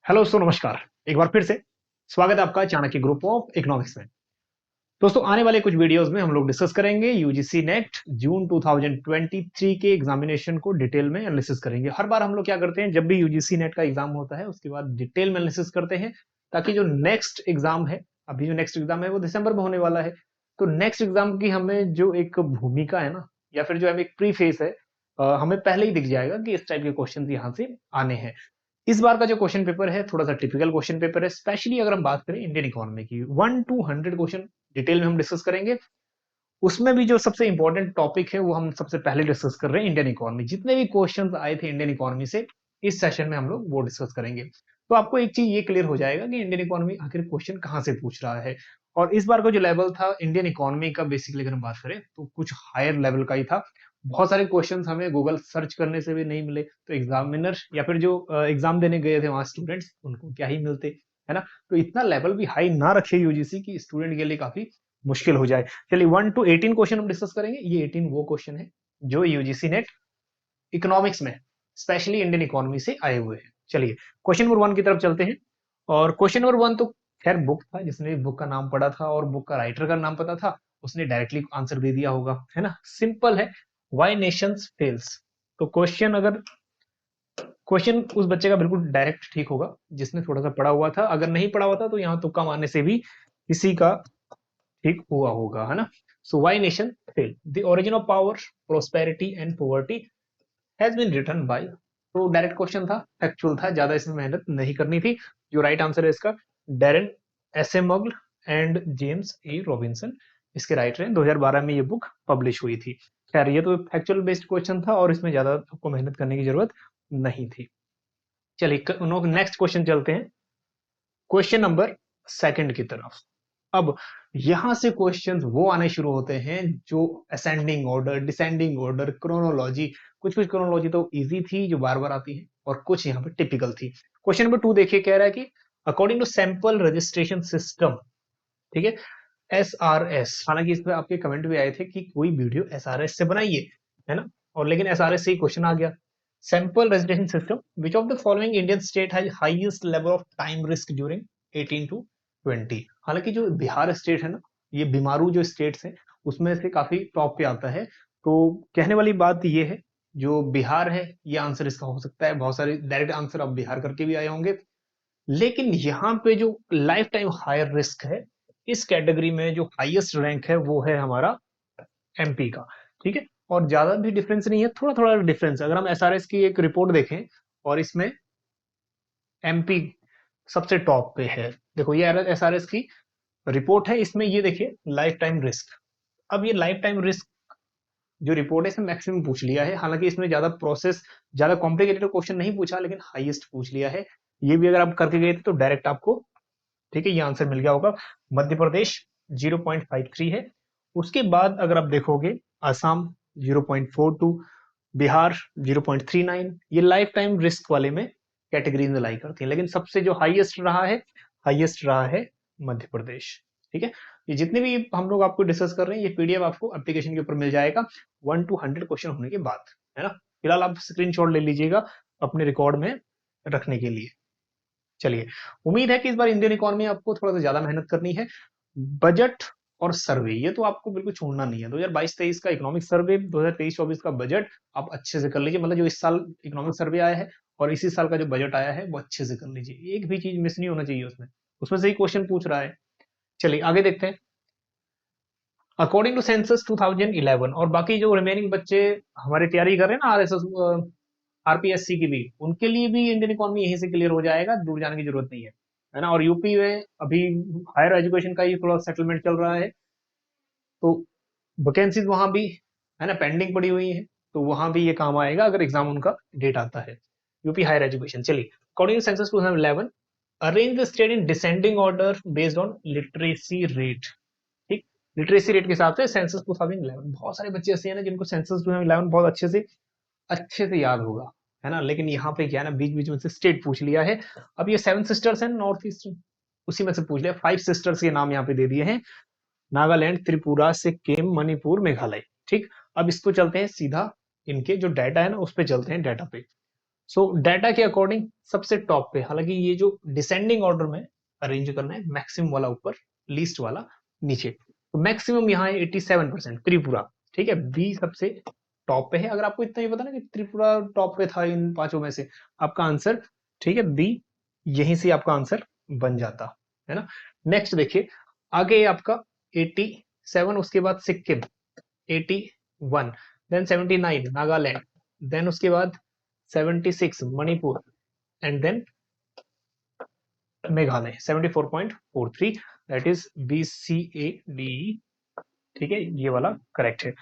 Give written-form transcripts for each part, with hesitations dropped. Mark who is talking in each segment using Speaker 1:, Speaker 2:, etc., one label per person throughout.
Speaker 1: Hello दोस्तों, नमस्कार। एक बार फिर से स्वागत है आपका चाणक्य ग्रुप ऑफ इकोनॉमिक्स में। दोस्तों, आने वाले कुछ वीडियोस में हम लोग डिस्कस करेंगे यूजीसी नेट जून 2023 के एग्जामिनेशन को डिटेल में एनालिसिस करेंगे। हर बार हम लोग क्या करते हैं, जब भी यूजीसी नेट का एग्जाम होता है उसके बाद डिटेल में एनालिसिस करते हैं, ताकि जो नेक्स्ट एग्जाम है, अभी जो नेक्स्ट एग्जाम है वो दिसंबर में होने वाला है, तो नेक्स्ट एग्जाम की हमें जो एक भूमिका है ना, या फिर जो हमें एक प्री फेस है, हमें पहले ही दिख जाएगा कि इस टाइप के क्वेश्चन यहाँ से आने हैं। इस बार का जो क्वेश्चन पेपर है थोड़ा सा टिपिकल क्वेश्चन पेपर है, स्पेशली अगर हम बात करें इंडियन इकोनॉमी की। 1 to 100 क्वेश्चन डिटेल में हम डिस्कस करेंगे। उसमें भी जो सबसे इंपॉर्टेंट टॉपिक है वो हम सबसे पहले डिस्कस कर रहे हैं इंडियन इकोनॉमी। जितने भी क्वेश्चंस आए थे इंडियन इकोनॉमी से इस सेशन में हम लोग वो डिस्कस करेंगे। तो आपको एक चीज ये क्लियर हो जाएगा कि इंडियन इकोनॉमी आखिर क्वेश्चन कहाँ से पूछ रहा है। और इस बार का जो लेवल था इंडियन इकोनॉमी का, बेसिकली अगर हम बात करें तो कुछ हायर लेवल का ही था। बहुत सारे क्वेश्चंस हमें गूगल सर्च करने से भी नहीं मिले, तो एग्जामिनर या फिर जो एग्जाम देने गए थे वहां स्टूडेंट्स, उनको क्या ही मिलते, है ना। तो इतना लेवल भी हाई ना रखे यूजीसी की स्टूडेंट के लिए काफी मुश्किल हो जाए। चलिए, 1 to 18 क्वेश्चन हम डिस्कस करेंगे। ये 18 वो क्वेश्चन है जो यूजीसी नेट इकोनॉमिक्स में, स्पेशली इंडियन इकोनॉमी से आए हुए हैं। चलिए, क्वेश्चन नंबर 1 की तरफ चलते हैं। और क्वेश्चन नंबर 1 तो खैर बुक था, जिसने बुक का नाम पढ़ा था और बुक का राइटर का नाम पता था, उसने डायरेक्टली आंसर दे दिया होगा, है ना। सिंपल है, व्हाई नेशंस फेल्स। तो क्वेश्चन उस बच्चे का बिल्कुल डायरेक्ट ठीक होगा जिसने थोड़ा सा पढ़ा हुआ था। अगर नहीं पढ़ा हुआ था तो यहाँ तुक्का मारने से भी किसी का ठीक हुआ होगा, है ना। So why nation fail, the origin of power, prosperity and poverty has been written by. तो डायरेक्ट क्वेश्चन था, फैक्चुअल था, ज्यादा इसमें मेहनत नहीं करनी थी। जो राइट आंसर है इसका Daron Acemoglu and James A Robinson, इसके राइटर हैं। 2012 में ये बुक पब्लिश हुई थी। खैर, ये तो फैक्चुअल बेस्ड क्वेश्चन था और इसमें ज्यादा आपको मेहनत करने की जरूरत नहीं थी। चलिए, नेक्स्ट क्वेश्चन चलते हैं, क्वेश्चन नंबर सेकंड की तरफ। अब यहां से क्वेश्चंस वो आने शुरू होते हैं जो ascending order, descending order, chronology. कुछ कुछ क्रोनोलॉजी तो इजी थी जो बार बार आती है, और कुछ यहाँ पे टिपिकल थी। क्वेश्चन नंबर 2 देखिए, कह रहा है कि according to sample registration system, ठीक है, एसआरएस। हालांकि इसमें आपके कमेंट भी आए थे कि कोई वीडियो एसआरएस से बनाइए, है ना। और लेकिन एसआरएस से ही क्वेश्चन आ गया। Sample registration system, which of the following Indian state has highest level of time risk during 18 to 20। हालांकि जो बिहार स्टेट है ना, ये बीमारू जो स्टेट्स हैं उसमें से काफी टॉप पे आता है। तो कहने वाली बात ये है, जो बिहार है ये आंसर इसका हो सकता है। बहुत सारे डायरेक्ट आंसर अब बिहार करके भी आए होंगे, लेकिन यहाँ पे जो लाइफ टाइम हायर रिस्क है, इस कैटेगरी में जो हाईएस्ट रैंक है वो है हमारा एमपी का, ठीक है। और ज्यादा भी डिफरेंस नहीं है, थोड़ा थोड़ा डिफरेंस। अगर हम एसआरएस की एक रिपोर्ट देखें और इसमें एमपी सबसे टॉप पे है। देखो, ये एसआरएस की रिपोर्ट है, इसमें ये देखिए लाइफ टाइम रिस्क। अब ये लाइफ टाइम रिस्क जो रिपोर्ट है इसमें मैक्सिमम पूछ लिया है। हालांकि इसमें ज्यादा प्रोसेस, ज्यादा कॉम्प्लिकेटेड क्वेश्चन नहीं पूछा, लेकिन हाईएस्ट पूछ लिया है। ये भी अगर आप करके गए थे तो डायरेक्ट आपको, ठीक है, ये आंसर मिल गया होगा। मध्य प्रदेश 0.53 है। उसके बाद अगर आप देखोगे, असम 0.42, बिहार 0.39, ये लाइफ टाइम रिस्क वाले में कैटेगरी में लाई करती है। लेकिन सबसे जो हाईएस्ट रहा है मध्य प्रदेश, ठीक है। ये जितने भी हम लोग आपको डिस्कस कर रहे हैं, ये पीडीएफ आपको एप्लीकेशन के ऊपर मिल जाएगा 1 to 100 क्वेश्चन होने के बाद, है ना। फिलहाल आप स्क्रीनशॉट ले लीजिएगा अपने रिकॉर्ड में रखने के लिए। चलिए, उम्मीद है कि इस बार इंडियन इकोनॉमी आपको थोड़ा सा ज्यादा मेहनत करनी है। बजट और सर्वे, ये तो आपको बिल्कुल छोड़ना नहीं है। 2022-23 का इकोनॉमिक सर्वे, 2023-24 का बजट आप अच्छे से कर लीजिए। मतलब जो इस साल इकोनॉमिक सर्वे आया है और इसी साल का जो बजट आया है वो अच्छे से कर लीजिए। एक भी चीज मिस नहीं होना चाहिए उसमें, उसमें से ही क्वेश्चन पूछ रहा है। चलिए आगे देखते हैं। अकॉर्डिंग टू सेंसस 2011, और बाकी जो रिमेनिंग बच्चे हमारी तैयारी कर रहे हैं ना, आरएसएस आरपीएससी की भी, उनके लिए भी इंडियन इकोनॉमी यहीं से क्लियर हो जाएगा, दूर जाने की जरूरत नहीं है ना। और यूपी में अभी हायर एजुकेशन का ही थोड़ा सेटलमेंट चल रहा है, तो वैकेंसीज वहां भी, है ना, पेंडिंग पड़ी हुई है। तो वहां भी ये काम आएगा अगर एग्जाम उनका डेट आता है। यूपी हायर एजुकेशन, चलिए, according to census 2011, arrange the state in descending order based on literacy rate. ठीक, लिटरेसी रेट के हिसाब से सेंसस 2011। बहुत सारे बच्चे ऐसे हैं ना जिनको सेंसस 2011 बहुत अच्छे से याद होगा, है ना। लेकिन यहाँ पे क्या है ना, बीच बीच में से स्टेट पूछ लिया है। अब ये 7 सिस्टर्स हैं नॉर्थ ईस्ट, उसी में से पूछ लिया। 5 सिस्टर्स के नाम यहाँ पे दे दिए हैं, नागालैंड, त्रिपुरा, सिक्किम, मणिपुर, मेघालय। ठीक, अब इसको चलते हैं सीधा, इनके जो डाटा है ना उस पे चलते हैं, डाटा पे। सो डाटा के अकॉर्डिंग सबसे टॉप पे, हालांकि ये जो डिसेंडिंग ऑर्डर में अरेंज करना है, मैक्सिमम वाला ऊपर, लीस्ट वाला नीचे। तो मैक्सिमम यहाँ है 87% त्रिपुरा, ठीक है। बी सबसे टॉप पे है। अगर आपको इतना ही पता ना कि त्रिपुरा टॉप पे था इन पांचों में से, आपका आंसर, ठीक है, बी यहीं से आपका आंसर बन जाता है ना। नेक्स्ट देखिए, आगे आपका 87, उसके बाद सिक्किम 81, देन 79 नागालैंड, देन उसके बाद 76 Manipur, and then Meghalaya 74.43, that is BCAD, ठीक है, ये वाला करेक्ट है।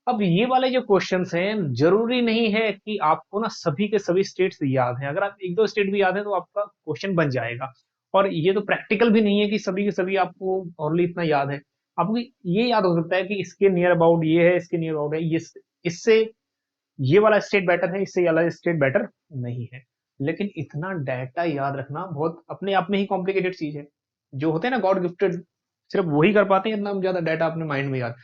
Speaker 1: अब ये वाले जो क्वेश्चंस हैं, जरूरी नहीं है कि आपको ना सभी के सभी स्टेट्स याद हैं। अगर आप एक दो स्टेट भी याद है तो आपका क्वेश्चन बन जाएगा। और ये तो प्रैक्टिकल भी नहीं है कि सभी के सभी आपको ओनली इतना याद है। आपको ये याद हो सकता है कि इसके नियर अबाउट ये है, इसके नियर अबाउट है ये, इससे ये वाला स्टेट बेटर है, इससे ये वाला स्टेट बेटर नहीं है। लेकिन इतना डाटा याद रखना बहुत अपने आप में ही कॉम्प्लिकेटेड चीज है। जो होते हैं ना गॉड गिफ्टेड, सिर्फ वही कर पाते हैं इतना ज्यादा डाटा अपने माइंड में याद।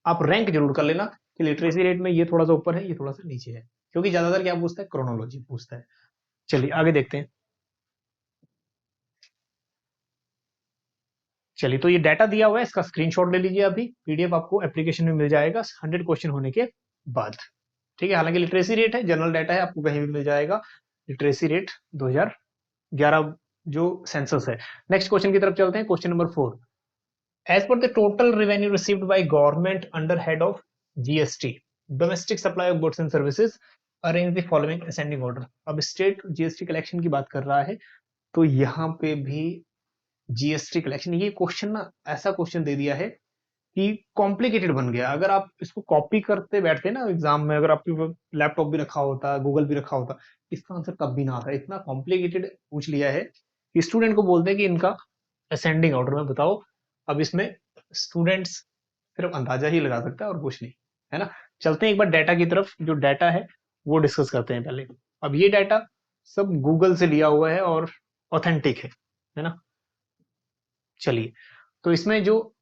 Speaker 1: आप रैंक जरूर कर लेना कि लिटरेसी रेट में ये थोड़ा सा ऊपर है, ये थोड़ा सा नीचे है, क्योंकि ज्यादातर क्या पूछता है, क्रोनोलॉजी पूछता है। चलिए आगे देखते हैं। चलिए, तो ये डाटा दिया हुआ है, इसका स्क्रीनशॉट ले लीजिए। अभी पीडीएफ आपको एप्लीकेशन में मिल जाएगा 100 क्वेश्चन होने के बाद, ठीक है। हालांकि लिटरेसी रेट है, जनरल डाटा है, आपको कहीं भी मिल जाएगा। लिटरेसी रेट 2011 जो सेंसस है। नेक्स्ट क्वेश्चन की तरफ चलते हैं, question number 4। As per the total revenue received by government under head of GST, domestic supply of goods and services, arrange the following ascending order। अब स्टेट जीएसटी कलेक्शन की बात कर रहा है, तो यहाँ पे भी जीएसटी कलेक्शन, ये क्वेश्चन ना ऐसा क्वेश्चन दे दिया है कि कॉम्प्लिकेटेड बन गया। अगर आप इसको कॉपी करते बैठते ना एग्जाम में, अगर आपके लैपटॉप भी रखा होता, गूगल भी रखा होता, इसका आंसर कब भी ना आता। इतना कॉम्प्लिकेटेड पूछ लिया है कि स्टूडेंट को बोलते हैं कि इनका असेंडिंग ऑर्डर में बताओ। अब इसमें स्टूडेंट्स सिर्फ अंदाजा ही लगा सकता है और कुछ नहीं, है ना। चलते हैं एक बार डाटा की तरफ। जो डाटा है वो डिस्कस करते हैं पहले। अब ये डाटा सब गूगल से लिया हुआ है और ऑथेंटिक है ना। चलिए, तो इसमें जो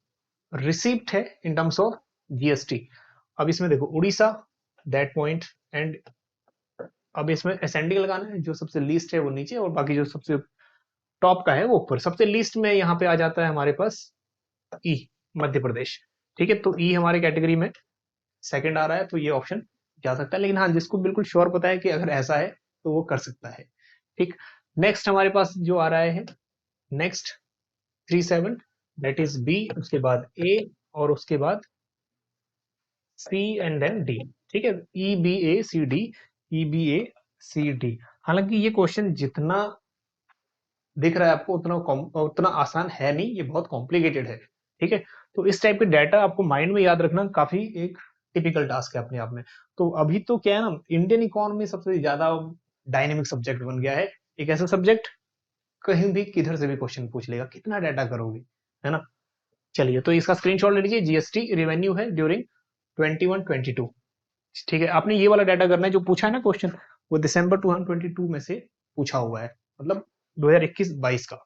Speaker 1: रिसिप्ट है इन टर्म्स ऑफ जीएसटी, अब इसमें देखो उड़ीसा, दैट पॉइंट, एंड अब इसमें असेंडिंग लगाना है। जो सबसे लीस्ट है वो नीचे, और बाकी जो सबसे टॉप का है वो ऊपर। सबसे लीस्ट में यहाँ पे आ जाता है हमारे पास ई, मध्य प्रदेश, ठीक है। तो ई हमारे कैटेगरी में सेकंड आ रहा है, तो ये ऑप्शन जा सकता है। लेकिन हाँ, जिसको बिल्कुल श्योर पता है कि अगर ऐसा है तो वो कर सकता है, ठीक। नेक्स्ट हमारे पास जो आ रहा है, नेक्स्ट 37, दैट इज बी, उसके बाद ए, और उसके बाद सी, एंड देन डी, ठीक है। ई बी ए सी डी, ई बी ए सी डी। हालांकि ये क्वेश्चन जितना दिख रहा है आपको उतना आसान है नहीं, ये बहुत कॉम्प्लिकेटेड है, ठीक है। तो इस टाइप के डाटा आपको माइंड में याद रखना काफी एक टिपिकल टास्क है अपने आप में। तो अभी तो क्या है ना, इंडियन इकोनॉमी सबसे ज्यादा डायनेमिक सब्जेक्ट बन गया है। एक ऐसा सब्जेक्ट कहीं भी किधर से भी क्वेश्चन पूछ लेगा, कितना डाटा करोगे, है ना। चलिए, तो इसका स्क्रीनशॉट ले लीजिए। जीएसटी रेवेन्यू है ड्यूरिंग 21-22, ठीक है। आपने ये वाला डाटा करना है जो पूछा है ना क्वेश्चन, वो दिसंबर 2022 में से पूछा हुआ है, मतलब 2021-22 का।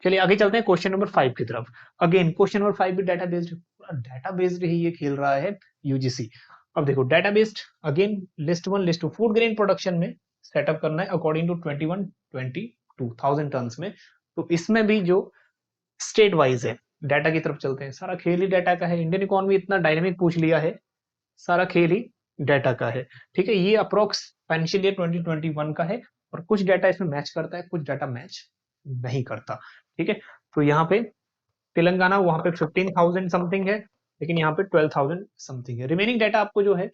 Speaker 1: चलिए आगे चलते हैं क्वेश्चन नंबर 5 की तरफ। अगेन क्वेश्चन नंबर 5 भी डाटा बेस्ड, पूरा डाटा बेस्ड ही ये खेल रहा है यूजीसी। अब देखो data based, again list 1 list 2, food grain production में सेटअप करना है अकॉर्डिंग टू 21-22,000 टन में। तो इसमें भी जो स्टेट वाइज है, डाटा की तरफ चलते हैं। सारा खेल ही डाटा का है, इंडियन इकोनॉमी इतना डायनेमिक पूछ लिया है, सारा खेल ही डाटा का है, ठीक है। ये अप्रोक्स फाइनेंशियल ईयर 2021 का है, और कुछ डाटा इसमें मैच करता है, कुछ डाटा मैच नहीं करता, ठीक है। तो यहाँ पे तेलंगाना, वहां पे 15,000 समथिंग है, लेकिन यहाँ पे 12,000 समथिंग है। रिमेनिंग डाटा आपको जो है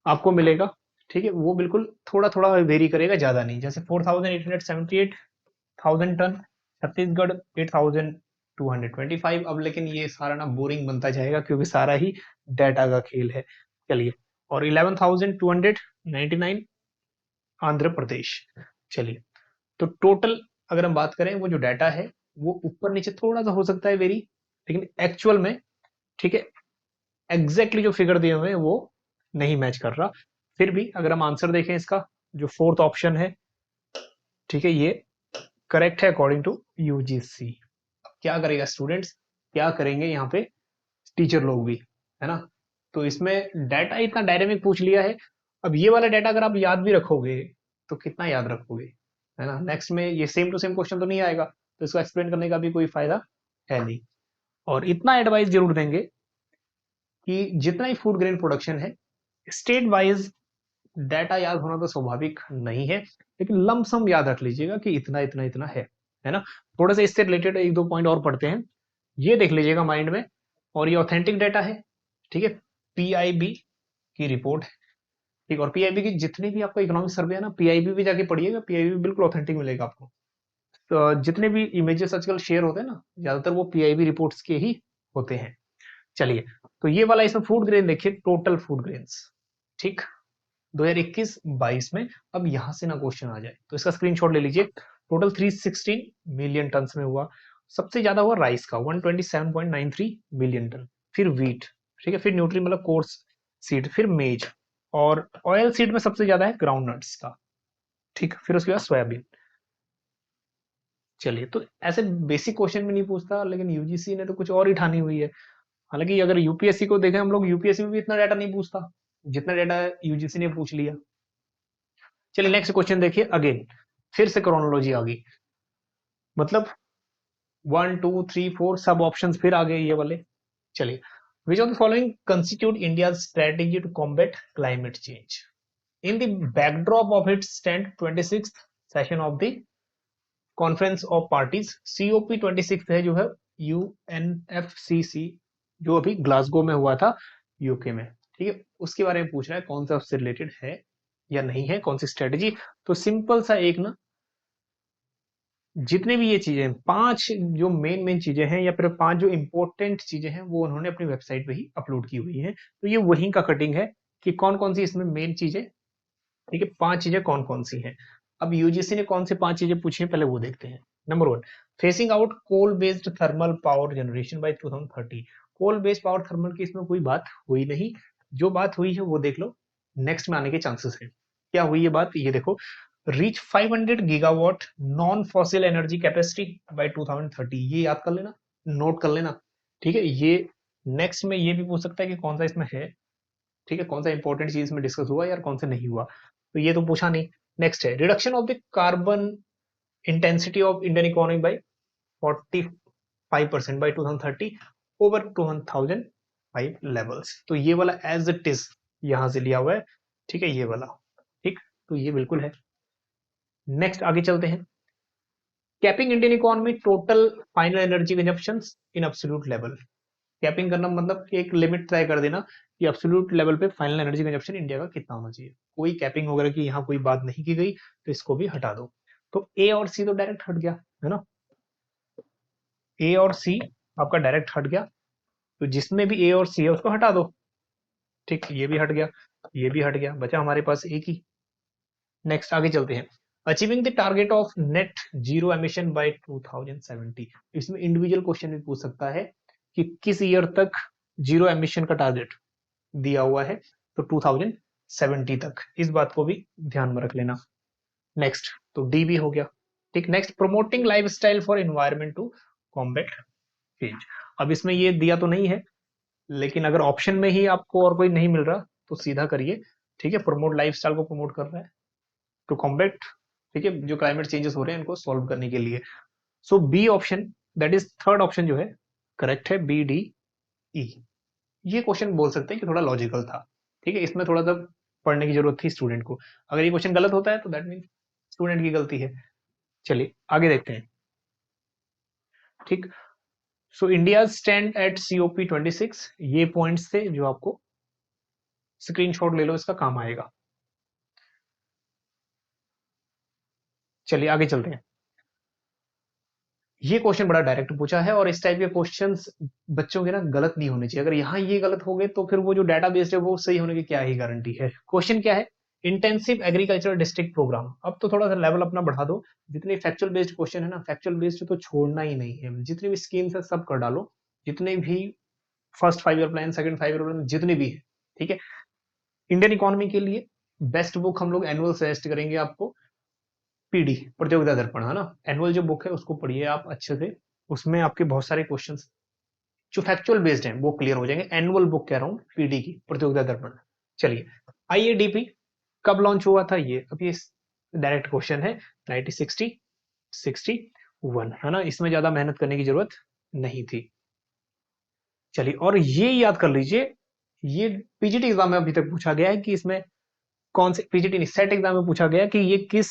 Speaker 1: आपको मिलेगा, ठीक है। वो बिल्कुल थोड़ा थोड़ा वेरी करेगा, ज्यादा नहीं। जैसे 4,878,000 टन छत्तीसगढ़, 8,225। अब लेकिन ये सारा ना बोरिंग बनता जाएगा, क्योंकि सारा ही डाटा का खेल है। चलिए, और 11,299 आंध्र प्रदेश। चलिए, तो टोटल अगर हम बात करें, वो जो डाटा है वो ऊपर नीचे थोड़ा सा हो सकता है वेरी, लेकिन एक्चुअल में, ठीक है, एग्जैक्टली जो फिगर दिए हुए हैं वो नहीं मैच कर रहा। फिर भी अगर हम आंसर देखें इसका, जो फोर्थ ऑप्शन है, ठीक है, ये करेक्ट है अकॉर्डिंग टू यूजीसी। क्या करेगा स्टूडेंट्स, क्या करेंगे यहाँ पे टीचर लोग भी, है ना। तो इसमें डाटा इतना डायनेमिक पूछ लिया है। अब ये वाला डाटा अगर आप याद भी रखोगे तो कितना याद रखोगे, है ना। नेक्स्ट में ये सेम टू सेम क्वेश्चन तो नहीं आएगा, तो इसको एक्सप्लेन करने का भी कोई फायदा है नहीं। और इतना एडवाइस जरूर देंगे कि जितना ही फूड ग्रेन प्रोडक्शन है, स्टेट वाइज डाटा याद होना तो स्वाभाविक नहीं है, लेकिन लमसम याद रख लीजिएगा कि इतना इतना इतना है ना। थोड़ा सा इससे रिलेटेड एक दो पॉइंट और पढ़ते हैं, ये देख लीजिएगा माइंड में। और ये ऑथेंटिक डाटा है, ठीक है, पीआईबी की रिपोर्ट है, ठीक। और पीआईबी की जितने भी आपका इकोनॉमिक सर्वे है ना, पीआईबी भी जाके पढ़िएगा, पीआईबी बिल्कुल ऑथेंटिक मिलेगा आपको। तो जितने भी इमेजेस आजकल शेयर होते हैं ना, ज्यादातर वो पीआईबी रिपोर्ट्स के ही होते हैं। चलिए, तो ये वाला इसमें फूड ग्रेन देखिए, टोटल फूड ग्रेन्स, ठीक, 2021-22 में। अब यहां से ना क्वेश्चन आ जाए तो इसका स्क्रीनशॉट ले लीजिए। टोटल 316 मिलियन टन में हुआ। सबसे ज्यादा हुआ राइस का 127.93 मिलियन टन, फिर व्हीट, ठीक है, फिर न्यूट्री मतलब कोर्स सीड, फिर मेज, और ऑयल सीड में सबसे ज्यादा है ग्राउंड नट्स का, ठीक, फिर उसके बाद सोयाबीन। चलिए, तो ऐसे बेसिक क्वेश्चन में नहीं पूछता, लेकिन यूजीसी ने तो कुछ और ही ठानी हुई है। हालांकि अगर यूपीएससी को देखें हम लोग, यूपीएससी में भी इतना डाटा नहीं पूछता जितना डाटा यूजीसी ने पूछ लिया। चलिए नेक्स्ट क्वेश्चन देखिए, अगेन फिर से क्रोनोलॉजी आ गई, मतलब 1 2 3 4 सब ऑप्शंस फिर आ गए ये वाले। चलिए, which of the following constitute India strategy to combat climate change in the backdrop of its 26th session of the conference of parties. COP 26 है जो है यूएनएफसीसी, जो अभी ग्लासगो में हुआ था यूके में, ठीक है, उसके बारे में पूछ रहा है कौन सा उससे रिलेटेड है या नहीं है, कौन सी स्ट्रेटेजी। तो सिंपल सा एक ना, जितने भी ये चीजें 5 जो मेन चीजें हैं, या फिर 5 जो इंपॉर्टेंट चीजें हैं, वो उन्होंने अपनी वेबसाइट पे ही अपलोड की हुई हैं। तो ये वहीं का कटिंग है कि कौन कौन सी इसमें मेन चीजें, ठीक है, 5 चीजें कौन कौन सी हैं। अब यूजीसी ने कौन से 5 चीजें पूछी हैं पहले वो देखते हैं। Number 1, phasing out coal based thermal power generation by 2030। Coal based power thermal की इसमें कोई बात हुई नहीं, जो बात हुई है वो देख लो, नेक्स्ट में आने के चांसेस है। क्या हुई ये बात, ये देखो, reach 500 gigawatt non fossil energy capacity by 2030, ये याद कर लेना, नोट कर लेना, ठीक है। ये नेक्स्ट में ये भी पूछ सकता है कि कौन सा इसमें है, ठीक है, कौन सा इंपॉर्टेंट चीज में डिस्कस हुआ यार, कौन सा नहीं हुआ, तो ये तो पूछा नहीं। नेक्स्ट है reduction of the carbon intensity of Indian economy by 45% by 2030 over 2005 levels. तो ये वाला एज इट इज यहां से लिया हुआ है, ठीक है, ये वाला, ठीक, तो ये बिल्कुल है। नेक्स्ट आगे चलते हैं, capping Indian economy total final energy consumption in absolute level. Capping करना मतलब कि एक लिमिट तय कर देना कि एब्सोल्यूट लेवल पे फाइनल एनर्जी कंजप्शन इंडिया का कितना होना चाहिए। कोई कैपिंग वगैरह की यहाँ कोई बात नहीं की गई, तो इसको भी हटा दो। तो ए और सी तो डायरेक्ट हट गया, है ना, ए और सी आपका डायरेक्ट हट गया। तो जिसमें भी ए और सी है उसको हटा दो, ठीक, ये भी हट गया, ये भी हट गया, बचा हमारे पास एक ही। नेक्स्ट आगे चलते हैं, achieving the target of net zero emission by 2070। इसमें इंडिविजुअल क्वेश्चन भी पूछ सकता है कि किस ईयर तक जीरो एमिशन का टारगेट दिया हुआ है, तो 2070 तक, इस बात को भी ध्यान में रख लेना। नेक्स्ट, तो डी भी हो गया, ठीक। Next, promoting lifestyle for environment to combat change. अब इसमें ये दिया तो नहीं है, लेकिन अगर ऑप्शन में ही आपको और कोई नहीं मिल रहा तो सीधा करिए, ठीक है, प्रमोट लाइफस्टाइल को प्रमोट कर रहा है टू कॉम्बैट, ठीक है, जो क्लाइमेट चेंजेस हो रहे हैं इनको सॉल्व करने के लिए। So B option, that is third option जो है करेक्ट है, बी डी ई। ये क्वेश्चन बोल सकते हैं कि थोड़ा लॉजिकल था, ठीक है, इसमें थोड़ा सा पढ़ने की जरूरत थी स्टूडेंट को। अगर ये क्वेश्चन गलत होता है तो दैट मीन स्टूडेंट की गलती है। चलिए आगे देखते हैं, ठीक। So India stand at COP 26, ये पॉइंट्स थे जो आपको स्क्रीनशॉट ले लो, इसका काम आएगा। चलिए आगे चलते हैं, ये क्वेश्चन बड़ा डायरेक्ट पूछा है, और इस टाइप के क्वेश्चंस बच्चों के ना गलत नहीं होने चाहिए। अगर यहाँ ये गलत हो गए तो फिर वो जो डाटा बेस्ड है वो सही होने की क्या ही गारंटी है। क्वेश्चन क्या है, इंटेंसिव एग्रीकल्चर डिस्ट्रिक्ट प्रोग्राम। अब तो थोड़ा सा लेवल अपना बढ़ा दो, जितने फैक्चुअल बेस्ड क्वेश्चन है ना, फैक्चुअल बेस्ड तो छोड़ना ही नहीं है, जितनी भी स्कीम्स है सब कर डालो, जितने भी first 5 year plan, second 5 year plan, जितने भी है, ठीक है। इंडियन इकोनॉमी के लिए बेस्ट बुक हम लोग एनुअल सजेस्ट करेंगे आपको, पीडी प्रतियोगिता दर्पण, है ना, एनुअल जो बुक है उसको पढ़िए आप अच्छे से, उसमें आपके बहुत सारे क्वेश्चंस जो फैक्चुअल बेस्ड है वो क्लियर हो जाएंगे। एनुअल बुक कह रहा हूँ पीडी की, प्रतियोगिता दर्पण। चलिए, आईएडीपी कब लॉन्च हुआ था, ये अब ये डायरेक्ट क्वेश्चन है। 1961 है ना, इसमें ज्यादा मेहनत करने की जरूरत नहीं थी। चलिए, और ये याद कर लीजिए, ये पीजीटी एग्जाम में अभी तक पूछा गया है कि इसमें कौन से, पीजीटी नहीं सेट एग्जाम में पूछा गया कि ये किस,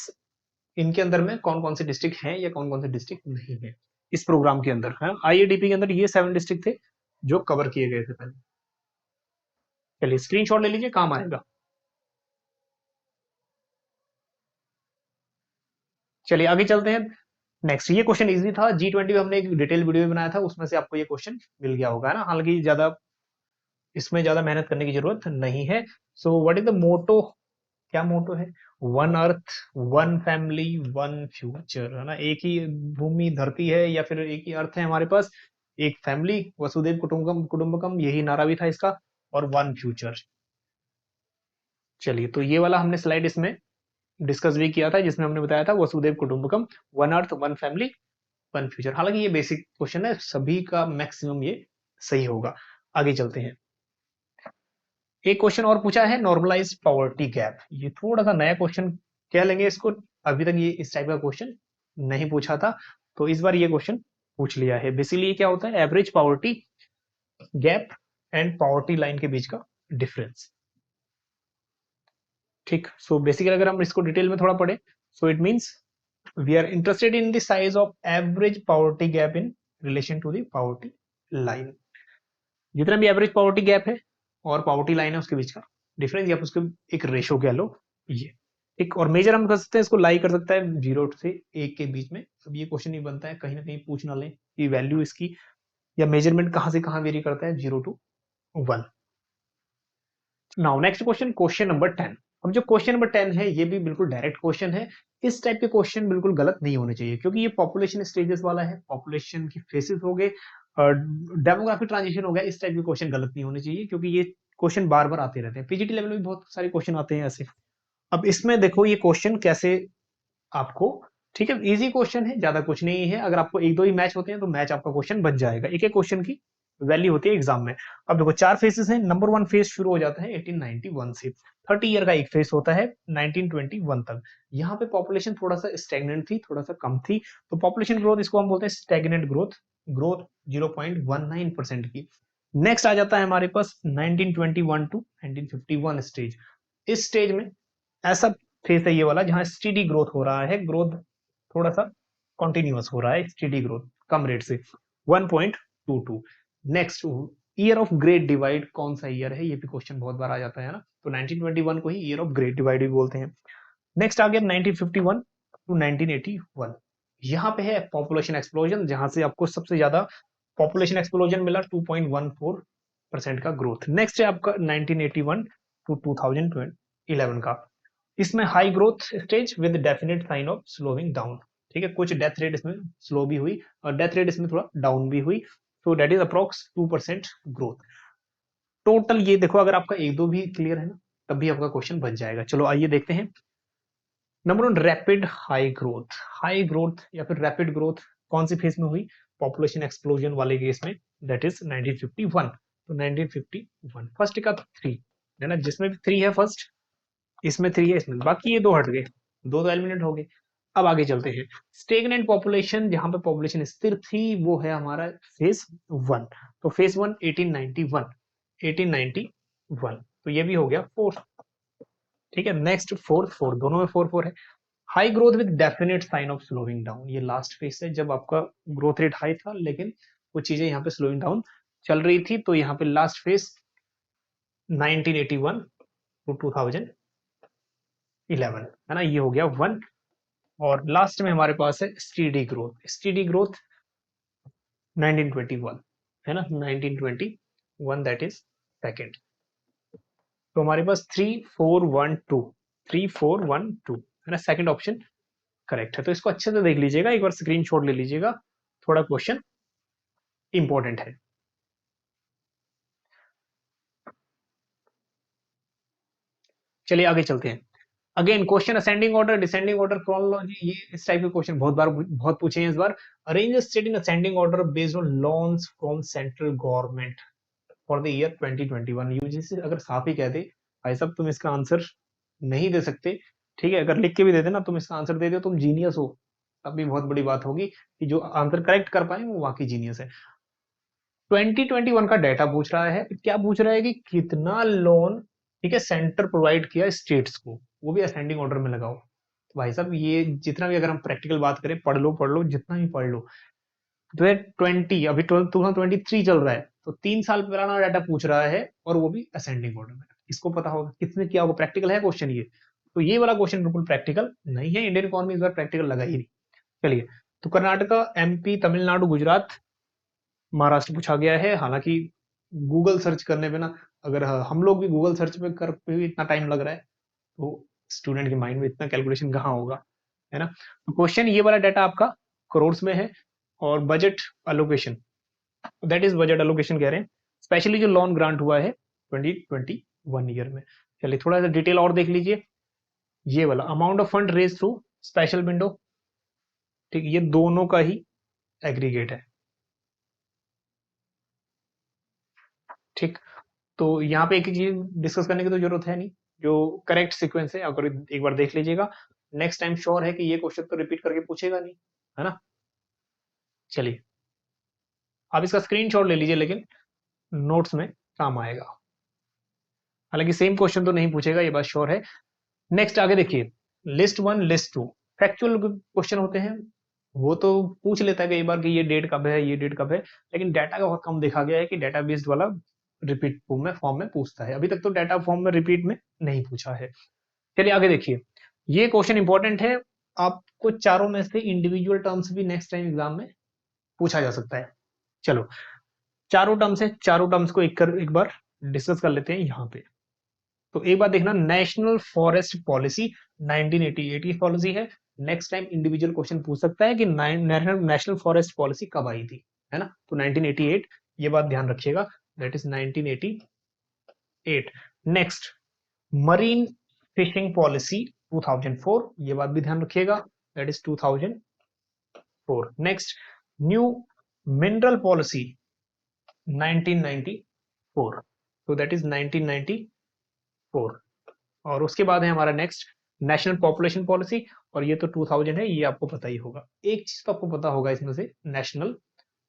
Speaker 1: इनके अंदर में कौन कौन से डिस्ट्रिक्ट हैं या कौन कौन से डिस्ट्रिक्ट नहीं है इस प्रोग्राम के अंदर है। आईएडीपी के अंदर ये 7 डिस्ट्रिक्ट थे जो कवर किए गए थे पहले। चलिए स्क्रीनशॉट ले लीजिए, काम आएगा। चलिए आगे चलते हैं। नेक्स्ट, ये क्वेश्चन इजी था, G20 में हमने एक डिटेल वीडियो बनाया था, उसमें से आपको ये क्वेश्चन मिल गया होगा, है ना। हालांकि ज्यादा इसमें ज्यादा मेहनत करने की जरूरत नहीं है। So what is the motto, क्या मोटो है, one earth one family one future, है ना। एक ही भूमि धरती है या फिर एक ही अर्थ है हमारे पास, एक फैमिली, वसुदेव कुटुंबकम कुटुंबकम, यही नारा भी था इसका, और वन फ्यूचर। चलिए, तो ये वाला हमने स्लाइड इसमें डिस्कस भी किया था, जिसमें हमने बताया था वसुदेव कुटुंबकम, one earth one family one future. हालांकि ये बेसिक क्वेश्चन है, सभी का मैक्सिमम ये सही होगा। आगे चलते हैं। एक क्वेश्चन और पूछा है, नॉर्मलाइज पॉवर्टी गैप। ये थोड़ा सा नया क्वेश्चन कह लेंगे इसको, अभी तक ये इस टाइप का क्वेश्चन नहीं पूछा था, तो इस बार ये क्वेश्चन पूछ लिया है। बेसिकली ये क्या होता है, average poverty gap and poverty line के बीच का डिफरेंस। ठीक, सो बेसिकली अगर हम इसको डिटेल में थोड़ा पढ़े, so it means we are interested in the size of average poverty gap in relation to the poverty line. जितना भी एवरेज पॉवर्टी गैप है और पॉवर्टी लाइन है उसके बीच का डिफरेंस, या उसके एक रेशो कह लो, ये एक और मेजर हम कर सकते हैं, इसको लाई कर सकता है 0 से 1 के बीच में। अब ये क्वेश्चन नहीं बनता है कहीं ना कहीं पूछ ना ले कि वैल्यू इसकी या मेजरमेंट कहां से कहां वेरी करता है, 0 to 1। Now next question, question number 10। अब जो क्वेश्चन नंबर 10 है ये भी बिल्कुल डायरेक्ट क्वेश्चन है। इस टाइप के क्वेश्चन बिल्कुल गलत नहीं होने चाहिए, क्योंकि ये पॉपुलेशन स्टेजेस वाला है, पॉपुलेशन की फेसेस हो गए, डेमोग्राफिक ट्रांजिशन हो गया, इस टाइप के क्वेश्चन गलत नहीं होने चाहिए, क्योंकि ये क्वेश्चन बार बार आते रहते हैं। पीजीटी लेवल में भी बहुत सारे क्वेश्चन आते हैं ऐसे। अब इसमें देखो ये क्वेश्चन कैसे आपको, ठीक है, इजी क्वेश्चन है, ज्यादा कुछ नहीं है। अगर आपको एक दो ही मैच होते हैं तो मैच आपका क्वेश्चन बन जाएगा। एक एक क्वेश्चन की वैल्यू होती है एग्जाम में। अब देखो 4 फेसेस हैं। नंबर 1 फेज शुरू हो जाता है 1891 से, 30 ईयर का एक फेज होता है 1921 तक। यहाँ पे पॉपुलेशन थोड़ा सा स्टेगनेंट थी, थोड़ा सा कम थी, तो पॉपुलेशन ग्रोथ इसको हम बोलते हैं स्टेगनेंट ग्रोथ, ग्रोथ 0.19% की। नेक्स्ट आ जाता है हमारे पास 1921 टू 1951 स्टेज। इस स्टेज में ऐसा फेस है ये वाला जहां स्टीडी ग्रोथ हो रहा है, ग्रोथ थोड़ा सा कॉन्टिन्यूअस हो रहा है, स्टीडी ग्रोथ कम रेट से 1.22। Next, year of great divide कौन सा ईयर है, ये भी क्वेश्चन बहुत बार आ जाता है ना, तो 1921 को ही ईयर ऑफ ग्रेट डिवाइड भी बोलते हैं। नेक्स्ट आ गया 1951 टू 1981। यहाँ पे है पॉपुलेशन एक्सप्लोजन, जहां से आपको सबसे ज्यादा पॉपुलेशन एक्सप्लोजन मिला 2.14% का ग्रोथ। नेक्स्ट है आपका 1981 टू 2011 का। इसमें high growth stage with definite sign of slowing down. ठीक है, कुछ डेथ रेट इसमें स्लो भी हुई और डेथ रेट इसमें थोड़ा डाउन भी हुई, तो that is approx 2% growth. Total ये देखो, अगर आपका एक दो भी क्लियर है ना, तब भी आपका क्वेश्चन बन जाएगा। चलो आइए देखते हैं। Number 1, rapid high growth. High growth या फिर रैपिड ग्रोथ कौन सी फेज में हुई, पॉपुलेशन एक्सप्लोजन वाले केस में, दैट इज 1951। तो 1951 फर्स्ट का 3 है ना, जिसमें भी 3 है फर्स्ट, इसमें 3 है, इसमें बाकी ये दो हट गए, दो तो एलिमिनेट हो गए। अब आगे चलते हैं। स्टेगनेंट पॉपुलेशन, जहां पे पॉपुलेशन स्थिर थी, वो है हमारा फेज 1। तो फेज 1 1891, 1891, तो ये भी हो गया 4। ठीक है, नेक्स्ट 4 4, दोनों में 4 4 है। High growth with definite sign of slowing down, ये लास्ट फेज है जब आपका ग्रोथ रेट हाई था लेकिन कुछ चीजें यहाँ पे स्लोइंग डाउन चल रही थी, तो यहाँ पे लास्ट फेज 1981 टू 2011 है ना, ये हो गया 1। और लास्ट में हमारे पास है स्टीडी ग्रोथ। स्टीडी ग्रोथ 1921 है ना, 1921 दैट इज सेकेंड। तो हमारे पास 3412, 3412 है ना, सेकंड ऑप्शन करेक्ट है। तो इसको अच्छे से देख लीजिएगा, एक बार स्क्रीनशॉट ले लीजिएगा, थोड़ा क्वेश्चन इंपॉर्टेंट है। चलिए आगे चलते हैं। Again question ascending order, descending order, chronology, ये इस टाइप के क्वेश्चन बहुत पूछे हैं इस बार। Arrange state in ascending order based on loans from central government for the year 2021। UGC अगर साफ ही कह दे भाई साहब तुम इसका आंसर नहीं दे सकते, ठीक है, अगर लिख के भी दे देना तुम इसका आंसर दे दो, तुम जीनियस हो, तब भी बहुत बड़ी बात होगी कि जो आंसर करेक्ट कर पाए वो वाकई जीनियस है। 2021 का डाटा पूछ रहा है, क्या पूछ रहा है कि कितना लोन, ठीक है, सेंटर प्रोवाइड किया स्टेट्स को, वो भी असेंडिंग ऑर्डर में लगाओ। तो भाई साहब ये जितना भी अगर हम प्रैक्टिकल बात करें, पढ़ लो जितना भी पढ़ लो, 2020 अभी 2023 चल रहा है, तो 3 साल पुराना डाटा पूछ रहा है और वो भी असेंडिंग ऑर्डर में। इसको पता होगा किसने किया होगा, प्रैक्टिकल है क्वेश्चन ये। तो ये वाला क्वेश्चन बिल्कुल प्रैक्टिकल नहीं है, इंडियन इकोनॉमी इस बार प्रैक्टिकल लगा ही नहीं। चलिए, तो कर्नाटका, एमपी, तमिलनाडु, गुजरात, महाराष्ट्र पूछा गया है। हालांकि गूगल सर्च करने पे ना, अगर हम लोग भी गूगल सर्च पे कर पे भी इतना टाइम लग रहा है, तो स्टूडेंट के माइंड में इतना कैलकुलेशन कहाँ होगा, है ना। तो क्वेश्चन ये वाला डाटा आपका करोड़ में है, और budget allocation, that is budget allocation कह रहे हैं, स्पेशली जो लोन ग्रांट हुआ है 2021 ईयर में। चलिए थोड़ा सा डिटेल और देख लीजिए, ये वाला amount of fund raise through special window, ठीक, ये दोनों का ही एग्रीगेट है, ठीक। तो यहाँ पे एक ही चीज डिस्कस करने की तो जरूरत है नहीं, जो करेक्ट सीक्वेंस है अगर एक बार देख लीजिएगा, नेक्स्ट टाइम श्योर है कि ये क्वेश्चन तो रिपीट करके पूछेगा नहीं, है ना। चलिए, आप इसका स्क्रीनशॉट ले लीजिए, लेकिन नोट्स में काम आएगा। हालांकि सेम क्वेश्चन तो नहीं पूछेगा, ये बात श्योर है। नेक्स्ट आगे देखिए, list one, list two, factual question होते हैं, वो तो पूछ लेता है कई बार कि ये डेट कब है, ये डेट कब है, लेकिन डाटा का बहुत कम देखा गया है कि डाटा बेस्ड वाला रिपीट फॉर्म में पूछता है। अभी तक तो डाटा फॉर्म में रिपीट में नहीं पूछा है। चलिए आगे देखिए, ये क्वेश्चन इंपॉर्टेंट है, आपको चारों में से इंडिविजुअल टर्म्स भी नेक्स्ट टाइम एग्जाम में पूछा जा सकता है। चलो, चारों टर्म्स है, चारों टर्म्स को एक बार डिस्कस कर लेते हैं यहाँ पे। तो एक बात देखना, नेशनल फॉरेस्ट पॉलिसी 1988 की पॉलिसी है। नेक्स्ट टाइम इंडिविजुअल क्वेश्चन पूछ सकता है कि नेशनल फॉरेस्ट पॉलिसी कब आई थी, है ना। तो 1988, ये बात ध्यान रखिएगा, that is 1988। Next, marine fishing policy 2004, ये बात भी ध्यान रखिएगा, that is 2004। Next, new mineral policy 1994, तो दैट इज 1994। और उसके बाद है हमारा नेक्स्ट नेशनल पॉपुलेशन पॉलिसी, और ये तो 2000 है, ये आपको पता ही होगा। एक चीज तो आपको पता होगा इसमें से, नेशनल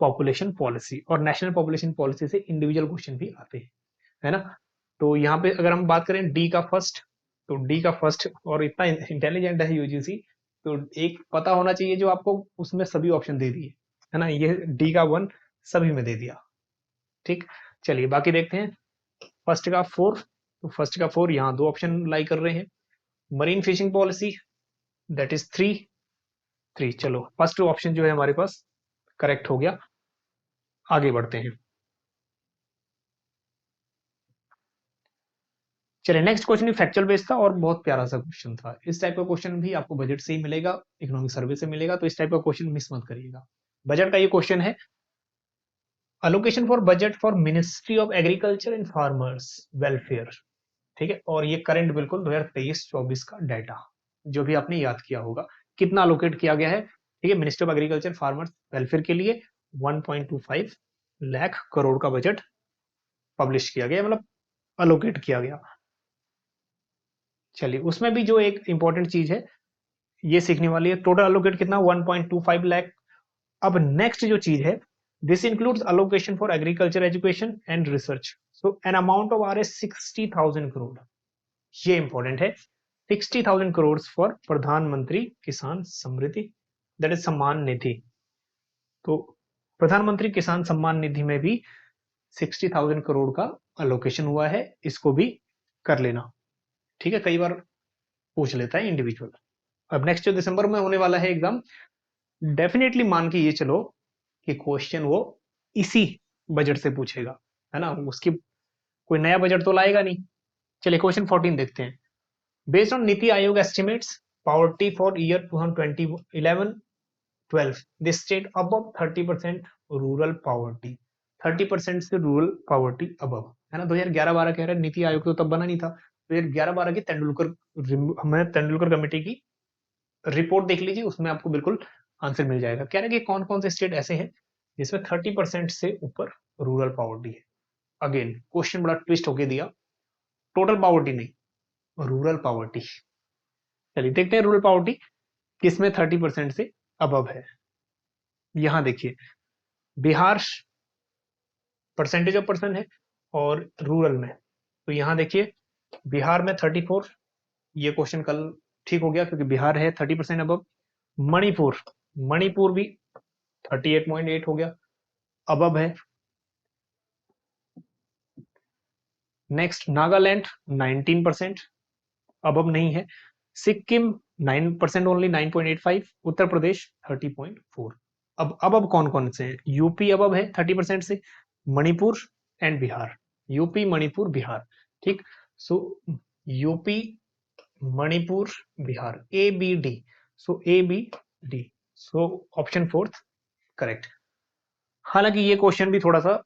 Speaker 1: पॉपुलेशन पॉलिसी, और नेशनल पॉपुलेशन पॉलिसी से इंडिविजुअल क्वेश्चन भी आते हैं, है ना। तो यहाँ पे अगर हम बात करें डी का फर्स्ट, तो डी का फर्स्ट, और इतना इंटेलिजेंट है यूजीसी, तो एक पता होना चाहिए जो आपको उसमें सभी ऑप्शन दे दिए, है ना। ये डी का 1 सभी में दे दिया, ठीक। चलिए बाकी देखते हैं, फर्स्ट का 4, तो फर्स्ट का 4 यहाँ 2 ऑप्शन लाई कर रहे हैं। Marine fishing policy, that is 3। चलो फर्स्ट ऑप्शन जो है हमारे पास करेक्ट हो गया। आगे बढ़ते हैं, चलिए नेक्स्ट क्वेश्चन भी फैक्चुअल बेस्ड था और बहुत प्यारा सा क्वेश्चन था। इस टाइप का क्वेश्चन भी आपको बजट से ही मिलेगा, इकोनॉमिक सर्वे से मिलेगा, तो इस टाइप का क्वेश्चन मिस मत करिएगा। बजट का ये क्वेश्चन है, allocation for budget for ministry of agriculture and farmers welfare, ठीक है। और ये करंट बिल्कुल 2023-24 का डाटा, जो भी आपने याद किया होगा, कितना अलोकेट किया गया है, ठीक है, ministry of agriculture farmers welfare के लिए 1.25 लाख करोड़ का बजट पब्लिश किया गया, मतलब अलोकेट किया गया। चलिए उसमें भी जो एक इंपॉर्टेंट चीज है, ये सीखने वाली है, टोटल अलोकेट कितना, 1.25 लाख। अब नेक्स्ट जो चीज है, this includes allocation for agriculture education and research, so an amount of R 60,000 crore, ये इंपॉर्टेंट है, 60,000 करोड़ फॉर प्रधानमंत्री किसान समृद्धि, दैट इज सम्मान निधि। तो प्रधानमंत्री किसान सम्मान निधि में भी 60,000 करोड़ का अलोकेशन हुआ है, इसको भी कर लेना, ठीक है, कई बार पूछ लेता है इंडिविजुअल। अब नेक्स्ट जो दिसंबर में होने वाला है एग्जाम, डेफिनेटली मान के ये चलो कि क्वेश्चन वो इसी बजट से पूछेगा, है ना, उसकी कोई नया बजट तो लाएगा नहीं। चलिए क्वेश्चन 14 देखते हैं, based on NITI Aayog estimates poverty for year 2011-12, this state above 30% rural poverty, 30% से रूरल पॉवर्टी अबव, है ना। 2011-12 कह रहे हैं, नीति आयोग तो तब बना नहीं था, फिर 11-12 की हमें तेंदुलकर कमेटी की रिपोर्ट देख लीजिए, उसमें आपको बिल्कुल आंसर मिल जाएगा। कह रहे हैं कि कौन कौन से स्टेट ऐसे हैं जिसमें 30% से ऊपर रूरल पॉवर्टी है। अगेन क्वेश्चन बड़ा ट्विस्ट होके दिया, टोटल पॉवर्टी नहीं, रूरल पॉवर्टी। चलिए देखते हैं रूरल पॉवर्टी किसमें 30% से अबव है। यहां देखिए बिहार परसेंटेज ऑफ पर्सन है और रूरल में, तो यहां देखिए बिहार में 34, ये क्वेश्चन कल ठीक हो गया क्योंकि बिहार है 30% अबव। मणिपुर, मणिपुर भी 38.8 हो गया, अबव है। नेक्स्ट नागालैंड 19%, अबव नहीं है। सिक्किम 9% ओनली 9.85, उत्तर प्रदेश 30.4। अब कौन कौन से हैं? यूपी अबव है 30% से, मणिपुर एंड बिहार, यूपी मणिपुर बिहार, ठीक। So UP Manipur Bihar, A B D, so A B D, so option fourth correct. हालांकि ये क्वेश्चन भी थोड़ा सा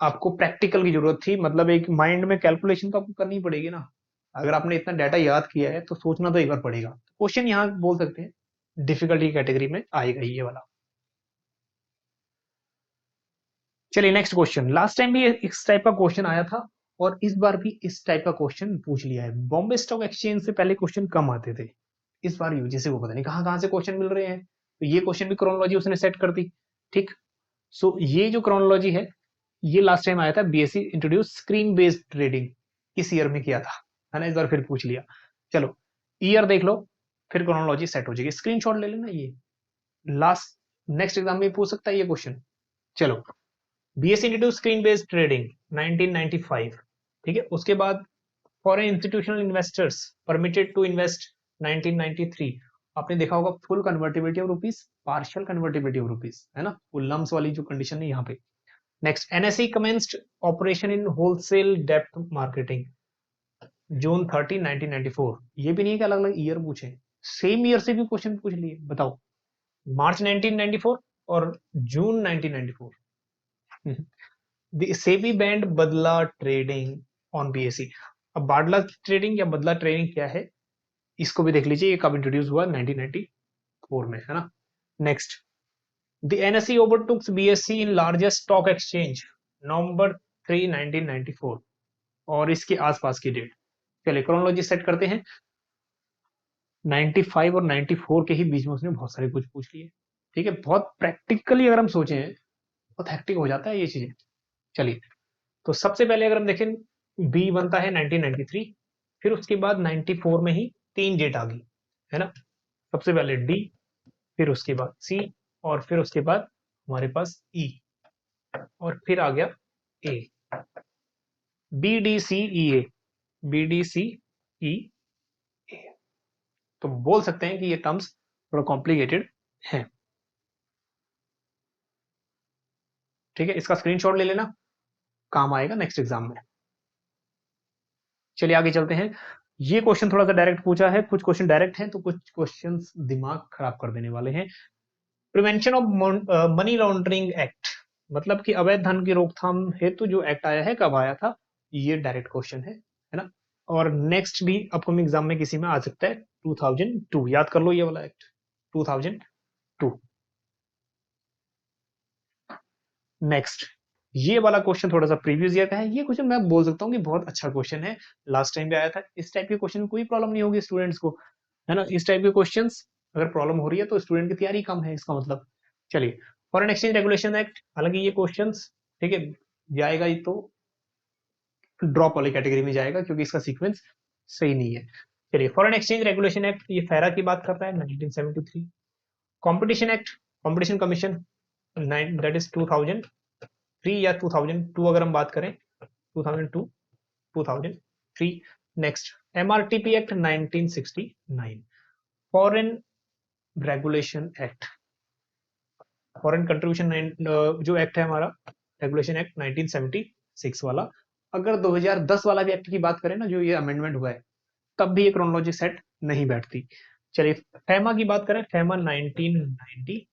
Speaker 1: आपको प्रैक्टिकल की जरूरत थी, मतलब एक माइंड में कैलकुलेशन तो आपको करनी पड़ेगी ना। अगर आपने इतना डाटा याद किया है तो सोचना तो एक बार पड़ेगा। क्वेश्चन यहाँ बोल सकते हैं डिफिकल्टी कैटेगरी में आएगा ये वाला। चलिए नेक्स्ट क्वेश्चन, लास्ट टाइम भी इस टाइप का क्वेश्चन आया था और इस बार भी इस टाइप का क्वेश्चन पूछ लिया है। बॉम्बे स्टॉक एक्सचेंज से पहले क्वेश्चन कम आते थे, इस बार यूजीसी को पता नहीं कहाँ कहाँ से क्वेश्चन मिल रहे हैं, तो ये क्वेश्चन भी क्रोनोलॉजी उसने सेट कर दी, ठीक। सो ये जो क्रोनोलॉजी है ये लास्ट टाइम आया था, BSc introduce screen based trading, किस ईयर में किया था, है ना। इस बार फिर पूछ लिया। चलो ईयर देख लो, फिर क्रोनोलॉजी सेट हो जाएगी। स्क्रीनशॉट ले लेना, ये लास्ट नेक्स्ट एग्जाम में पूछ सकता है ये क्वेश्चन। चलो BSC introduce screen based trading 1995, ठीक है। उसके बाद foreign institutional investors permitted to invest 1993। आपने देखा होगा full convertibility of rupees, partial convertibility of rupees, है ना, वो लम्स वाली जो कंडीशन है यहाँ पे। Next NSE commenced operation in wholesale depth marketing June 30 1994। ये भी नहीं है कि अलग अलग ईयर पूछे, सेम ईयर से भी क्वेश्चन पूछ लिए। बताओ मार्च 1994 और जून 1994। द सेबी बैंड बदला ट्रेडिंग ऑन बीएसई। अब बाडला ट्रेडिंग या बदला ट्रेडिंग क्या है इसको भी देख लीजिए, ये कब इंट्रोड्यूस हुआ 1994 में, है ना। Next The NSE overtook BSE in largest stock exchange November 3, 1994, और इसके आसपास की डेट। चलिए क्रोनोलॉजी सेट करते हैं। 95 और 94 के ही बीच में उसने बहुत सारे कुछ पूछ लिए, ठीक है। बहुत प्रैक्टिकली अगर हम सोचें बहुत हेक्टिक हो जाता है ये चीजें। चलिए तो सबसे पहले अगर हम देखें बी बनता है 1993, फिर उसके बाद 94 में ही तीन डेट आ गई, है ना। सबसे पहले डी, फिर उसके बाद सी, और फिर उसके बाद हमारे पास ई, और फिर आ गया ए, बी डी सी ई ए, बी डी सी ई ए। तो बोल सकते हैं कि ये टर्म्स थोड़ा कॉम्प्लिकेटेड हैं, ठीक है। इसका स्क्रीनशॉट ले लेना, काम आएगा नेक्स्ट एग्जाम में। चलिए आगे चलते हैं। ये क्वेश्चन थोड़ा सा डायरेक्ट पूछा है, कुछ क्वेश्चन डायरेक्ट हैं तो कुछ क्वेश्चन दिमाग खराब कर देने वाले हैं। Prevention of money laundering act, मतलब कि अवैध धन की रोकथाम हेतु जो एक्ट आया है कब आया था, ये डायरेक्ट क्वेश्चन है ना। और नेक्स्ट भी अपकमिंग एग्जाम में किसी में आ सकता है 2002, याद कर लो ये वाला एक्ट 2002। नेक्स्ट ये वाला क्वेश्चन थोड़ा सा प्रीवियस ईयर का है, ये क्वेश्चन मैं बोल सकता हूँ कि बहुत अच्छा क्वेश्चन है, लास्ट टाइम भी आया था। इस टाइप के क्वेश्चन में कोई प्रॉब्लम नहीं होगी स्टूडेंट्स को, है ना। इस टाइप के क्वेश्चंस अगर प्रॉब्लम हो रही है तो स्टूडेंट की तैयारी कम है, इसका मतलब। चलिए फॉरेन एक्सचेंज रेगुलेशन एक्ट, हालांकि ये क्वेश्चंस ठीक है जाएगा ही तो ड्रॉप वाली कैटेगरी में जाएगा क्योंकि इसका सीक्वेंस सही नहीं है। चलिए फॉरेन एक्सचेंज रेगुलेशन एक्ट, ये फेरा की बात करता है 1973। Competition act, competition commission that is 2003 या 2002 अगर हम बात करें, 2002 2003। Next MRTP act 1969। Foreign regulation act, foreign contribution जो एक्ट है हमारा, रेगुलेशन एक्ट 1976 वाला। अगर 2010 वाला भी एक्ट की बात करें ना, जो ये अमेंडमेंट हुआ है, तब भी ये क्रोनोलॉजी सेट नहीं बैठती। चलिए फैमा की बात करें, फैमा 1999,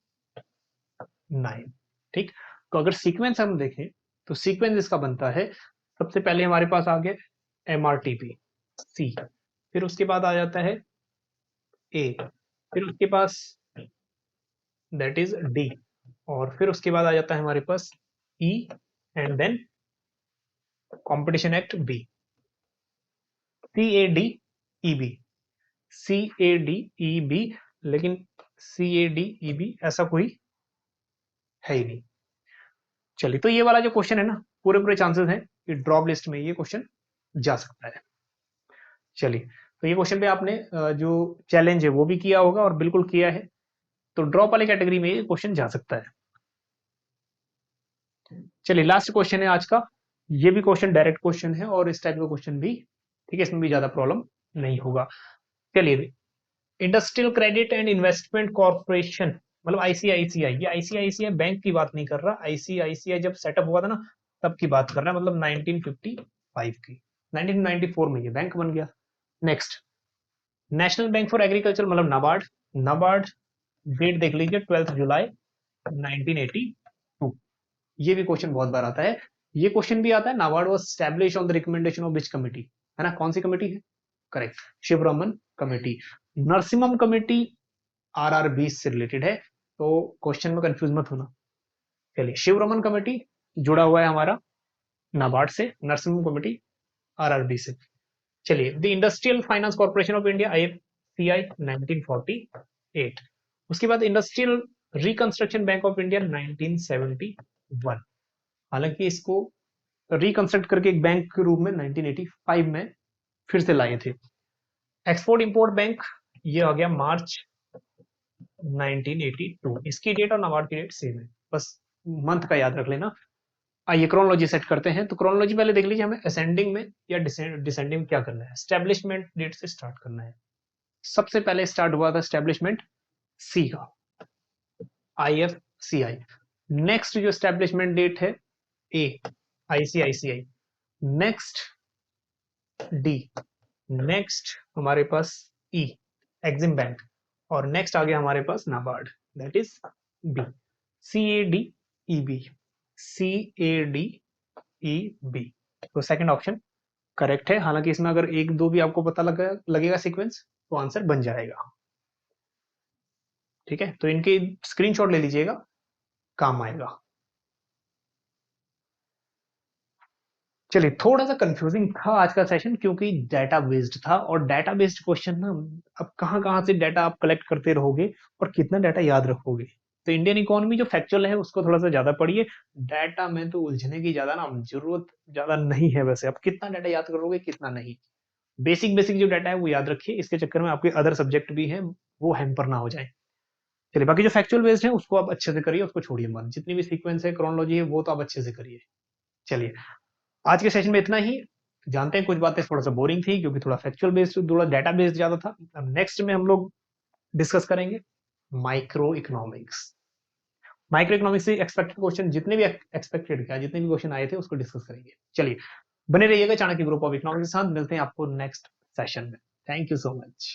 Speaker 1: ठीक। तो अगर सीक्वेंस हम देखें तो सीक्वेंस इसका बनता है, सबसे पहले हमारे पास आ गया एमआरटीपी, सी, फिर उसके बाद आ जाता है ए, फिर उसके पास दैट इज डी, और फिर उसके बाद आ जाता है हमारे पास E, and then competition act B, C A D E B, C A D E B, लेकिन C A D E B ऐसा कोई है ही नहीं। चलिए, तो ये वाला जो क्वेश्चन है ना, पूरे पूरे चांसेस हैं कि ड्रॉप लिस्ट में ये क्वेश्चन जा सकता है। चलिए, तो ये क्वेश्चन पे आपने जो चैलेंज है वो भी किया होगा और बिल्कुल किया है, तो ड्रॉप वाली कैटेगरी में ये क्वेश्चन जा सकता है। चलिए, लास्ट क्वेश्चन है आज का, ये भी क्वेश्चन डायरेक्ट क्वेश्चन है और इस टाइप का क्वेश्चन भी, ठीक है, इसमें भी ज्यादा प्रॉब्लम नहीं होगा। चलिए, industrial credit and investment corporation, मतलब आईसीआईसीआई, ये आईसीआईसीआई बैंक की बात नहीं कर रहा, आईसीआईसीआई जब सेटअप हुआ था ना तब की बात कर रहा है, मतलब 1955 की, 1994 में ये बैंक बन गया। Next, national bank for agriculture, मतलब नाबार्ड, नाबार्ड डेट देख लीजिए 12 जुलाई 1982, ये भी क्वेश्चन बहुत बार आता है। ये क्वेश्चन भी आता है, NABARD was established on the recommendation of which committee, है ना, कौन सी कमिटी है, correct, Sivaraman committee. Narasimham committee RRB से रिलेटेड है, तो क्वेश्चन में कंफ्यूज मत होना। चलिए, शिवरमन कमेटी जुड़ा हुआ है हमारा नाबार्ड से, नरसिम्हम कमेटी आरआरबी से। चलिए, the industrial finance corporation of India, IFCI, 1948। उसके बाद industrial reconstruction bank of India, 1971। हालांकि इसको रिकंस्ट्रक्ट करके एक बैंक के रूप में 1985 में फिर से लाए थे। एक्सपोर्ट इंपोर्ट बैंक, ये आ गया मार्च 1982, इसकी डेट और नाबार्ड की डेट सेम है, बस मंथ का याद रख लेना। आइए क्रोनोलॉजी सेट करते हैं, तो क्रोनोलॉजी पहले देख लीजिए, हमें असेंडिंग में या डिसेंडिंग में क्या करना है, एस्टेब्लिशमेंट डेट से स्टार्ट करना है। सबसे पहले स्टार्ट हुआ था एस्टेब्लिशमेंट सी का, आईएफसीआई। नेक्स्ट जो एस्टेब्लिशमेंट डेट है A, ICICI. Next D, next हमारे पास ई, एक्सिम बैंक, और नेक्स्ट आ गया हमारे पास NABARD, that is B, C A D E B, C A D E B. तो सेकंड ऑप्शन करेक्ट है। हालांकि इसमें अगर एक दो भी आपको पता लगेगा सीक्वेंस, तो आंसर बन जाएगा, ठीक है, तो इनके स्क्रीनशॉट ले लीजिएगा, काम आएगा। चलिए, थोड़ा सा कंफ्यूजिंग था आज का सेशन, क्योंकि डाटा बेस्ड था, और डाटा बेस्ड क्वेश्चन ना, अब कहाँ से डाटा आप कलेक्ट करते रहोगे और कितना डाटा याद रखोगे। तो इंडियन इकोनॉमी जो फैक्चुअल है उसको थोड़ा सा ज्यादा पढ़िए, डाटा में तो उलझने की ज्यादा ना जरूरत ज्यादा नहीं है। वैसे आप कितना डाटा याद करोगे कितना नहीं, बेसिक बेसिक जो डाटा है वो याद रखिए, इसके चक्कर में आपके अदर सब्जेक्ट भी हैं वो हैम्पर ना हो जाए। चलिए, बाकी जो फैक्चुअल बेस्ड है उसको आप अच्छे से करिए, उसको छोड़िए मत, जितनी भी सीक्वेंस है, क्रोनोलॉजी है, वो तो आप अच्छे से करिए। चलिए, आज के सेशन में इतना ही। जानते हैं कुछ बातें थोड़ा सा बोरिंग थी, क्योंकि थोड़ा फैक्चुअल बेस्ड, थोड़ा डाटा बेस्ड ज्यादा था। अब नेक्स्ट में हम लोग डिस्कस करेंगे माइक्रो इकोनॉमिक्स। माइक्रो इकोनॉमिक्स से एक्सपेक्टेड क्वेश्चन, जितने भी एक्सपेक्टेड क्या, जितने भी क्वेश्चन आए थे उसको डिस्कस करेंगे। चलिए, बने रहिएगा चाणक्य ग्रुप ऑफ इकोनॉमिक्स के साथ, मिलते हैं आपको नेक्स्ट सेशन में। Thank you so much.